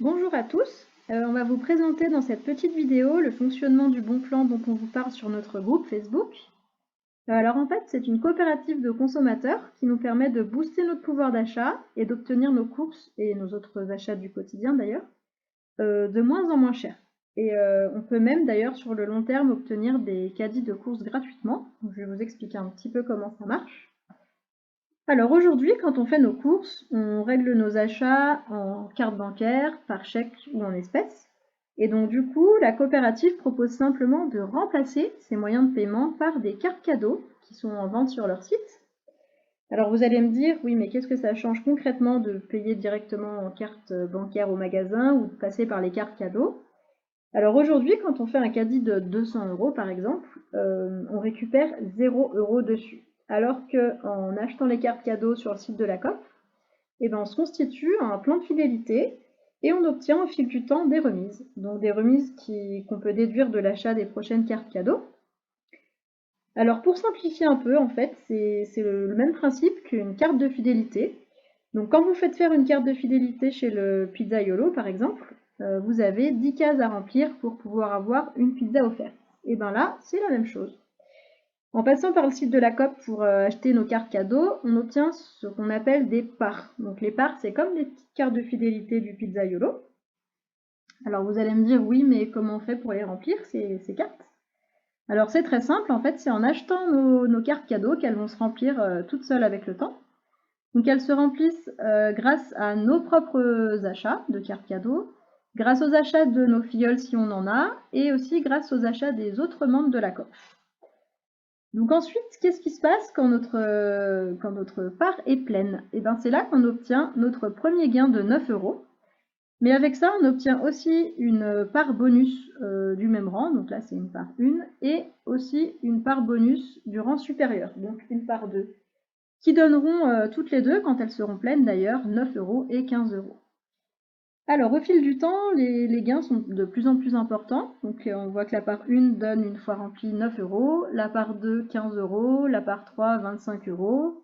Bonjour à tous, on va vous présenter dans cette petite vidéo le fonctionnement du bon plan dont on vous parle sur notre groupe Facebook. Alors en fait, c'est une coopérative de consommateurs qui nous permet de booster notre pouvoir d'achat et d'obtenir nos courses et nos autres achats du quotidien d'ailleurs, de moins en moins cher. Et on peut même d'ailleurs sur le long terme obtenir des caddies de courses gratuitement. Donc, je vais vous expliquer un petit peu comment ça marche. Alors aujourd'hui, quand on fait nos courses, on règle nos achats en carte bancaire, par chèque ou en espèces. Et donc du coup, la coopérative propose simplement de remplacer ces moyens de paiement par des cartes cadeaux qui sont en vente sur leur site. Alors vous allez me dire, oui, mais qu'est-ce que ça change concrètement de payer directement en carte bancaire au magasin ou de passer par les cartes cadeaux? Alors aujourd'hui, quand on fait un caddie de 200 € par exemple, on récupère 0 € dessus. Alors qu'en achetant les cartes cadeaux sur le site de la Coop, eh ben, on se constitue un plan de fidélité et on obtient au fil du temps des remises. Donc des remises qu'on peut déduire de l'achat des prochaines cartes cadeaux. Alors pour simplifier un peu, en fait, c'est le même principe qu'une carte de fidélité. Donc quand vous faites faire une carte de fidélité chez le Pizzaiolo, par exemple, vous avez 10 cases à remplir pour pouvoir avoir une pizza offerte. Et bien là, c'est la même chose. En passant par le site de la Coop pour acheter nos cartes cadeaux, on obtient ce qu'on appelle des parts. Donc les parts, c'est comme les petites cartes de fidélité du Pizzaiolo. Alors vous allez me dire, oui, mais comment on fait pour les remplir, ces cartes? Alors c'est très simple, en fait, c'est en achetant nos cartes cadeaux qu'elles vont se remplir toutes seules avec le temps. Donc elles se remplissent grâce à nos propres achats de cartes cadeaux, grâce aux achats de nos filleuls si on en a, et aussi grâce aux achats des autres membres de la Coop. Donc ensuite, qu'est-ce qui se passe quand notre part est pleine? Et bien c'est là qu'on obtient notre premier gain de 9 €. Mais avec ça, on obtient aussi une part bonus du même rang, donc là c'est une part 1, et aussi une part bonus du rang supérieur, donc une part 2, qui donneront toutes les deux, quand elles seront pleines d'ailleurs, 9 € et 15 €. Alors au fil du temps, les gains sont de plus en plus importants. Donc on voit que la part 1 donne une fois remplie 9 €, la part 2 15 €, la part 3 25 €,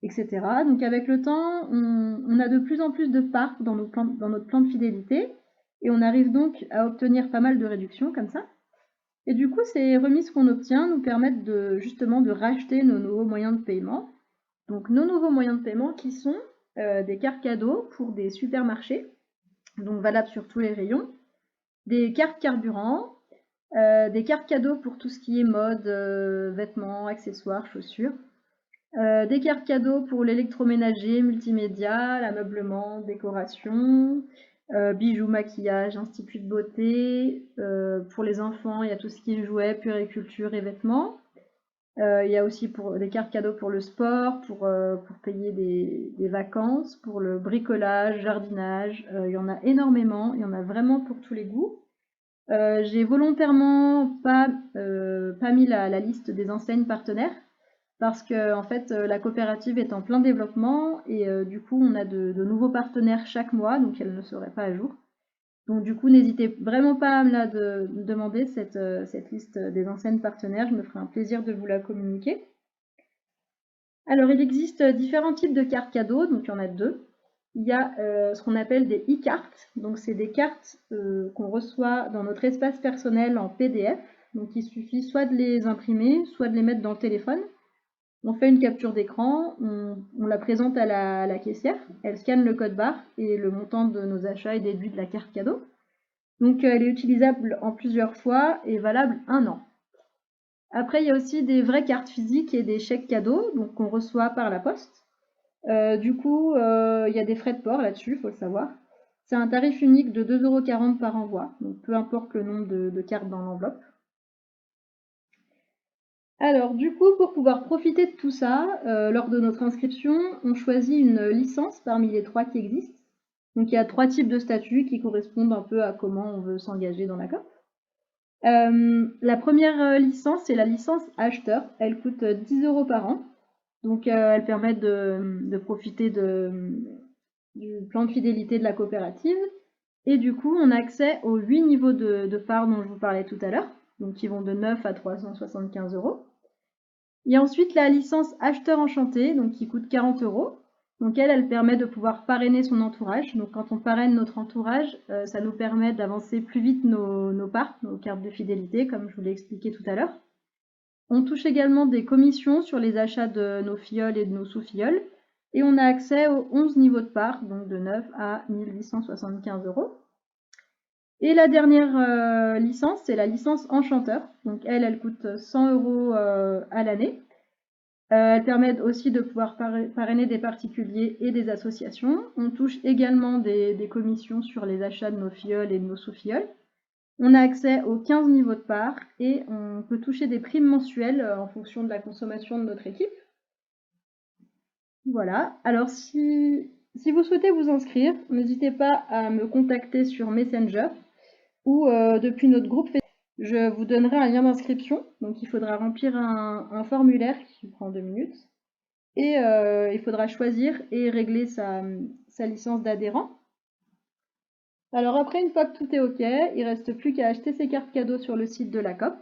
etc. Donc avec le temps, on a de plus en plus de parts dans notre plan de fidélité et on arrive donc à obtenir pas mal de réductions comme ça. Et du coup, ces remises qu'on obtient nous permettent justement de racheter nos nouveaux moyens de paiement. Donc nos nouveaux moyens de paiement qui sont des cartes cadeaux pour des supermarchés, donc valables sur tous les rayons, des cartes carburant, des cartes cadeaux pour tout ce qui est mode, vêtements, accessoires, chaussures, des cartes cadeaux pour l'électroménager, multimédia, l'ameublement, décoration, bijoux, maquillage, institut de beauté. Pour les enfants, il y a tout ce qui est jouets, puériculture et vêtements. Il y a aussi des cartes cadeaux pour le sport, pour payer des vacances, pour le bricolage, jardinage. Il y en a énormément, il y en a vraiment pour tous les goûts. J'ai volontairement pas mis la liste des enseignes partenaires parce que en fait, la coopérative est en plein développement et du coup, on a de nouveaux partenaires chaque mois, donc elle ne serait pas à jour. Donc du coup, n'hésitez vraiment pas à me demander cette liste des enseignes partenaires, je me ferai un plaisir de vous la communiquer. Alors il existe différents types de cartes cadeaux, donc il y en a deux. Il y a ce qu'on appelle des e-cartes, donc c'est des cartes qu'on reçoit dans notre espace personnel en PDF, donc il suffit soit de les imprimer, soit de les mettre dans le téléphone. On fait une capture d'écran, on la présente à la caissière, elle scanne le code barre et le montant de nos achats est déduit de la carte cadeau. Donc elle est utilisable en plusieurs fois et valable 1 an. Après, il y a aussi des vraies cartes physiques et des chèques cadeaux, donc qu'on reçoit par la poste. Du coup, il y a des frais de port là-dessus, il faut le savoir. C'est un tarif unique de 2,40 € par envoi, donc peu importe le nombre de cartes dans l'enveloppe. Alors du coup, pour pouvoir profiter de tout ça, lors de notre inscription, on choisit une licence parmi les 3 qui existent. Donc il y a 3 types de statuts qui correspondent un peu à comment on veut s'engager dans la Coop. La première licence, c'est la licence acheteur. Elle coûte 10 € par an. Donc elle permet de profiter du plan de fidélité de la coopérative. Et du coup, on a accès aux 8 niveaux de parts dont je vous parlais tout à l'heure, donc qui vont de 9 à 375 €. Il y a ensuite la licence acheteur enchanté, donc qui coûte 40 €. Donc elle permet de pouvoir parrainer son entourage. Donc quand on parraine notre entourage, ça nous permet d'avancer plus vite nos parts, nos cartes de fidélité, comme je vous l'ai expliqué tout à l'heure. On touche également des commissions sur les achats de nos filleuls et de nos sous-filleuls. Et on a accès aux 11 niveaux de parts, donc de 9 à 1875 €. Et la dernière licence, c'est la licence Enchanteur. Donc elle coûte 100 € à l'année. Elle permet aussi de pouvoir parrainer des particuliers et des associations. On touche également des commissions sur les achats de nos filleuls et de nos sous-filleuls. On a accès aux 15 niveaux de parts et on peut toucher des primes mensuelles en fonction de la consommation de notre équipe. Voilà, alors si vous souhaitez vous inscrire, n'hésitez pas à me contacter sur Messenger ou depuis notre groupe Facebook. Je vous donnerai un lien d'inscription, donc il faudra remplir un formulaire qui prend 2 minutes. Et il faudra choisir et régler sa licence d'adhérent. Alors après, une fois que tout est OK, il ne reste plus qu'à acheter ses cartes cadeaux sur le site de la COP.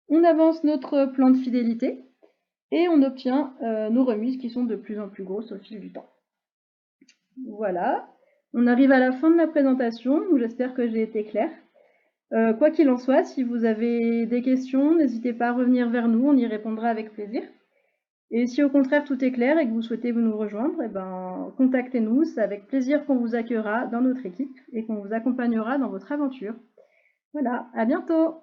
On avance notre plan de fidélité et on obtient nos remises qui sont de plus en plus grosses au fil du temps. Voilà, on arrive à la fin de la présentation, j'espère que j'ai été claire. Quoi qu'il en soit, si vous avez des questions, n'hésitez pas à revenir vers nous, on y répondra avec plaisir. Et si au contraire tout est clair et que vous souhaitez nous rejoindre, eh ben, contactez-nous, c'est avec plaisir qu'on vous accueillera dans notre équipe et qu'on vous accompagnera dans votre aventure. Voilà, à bientôt!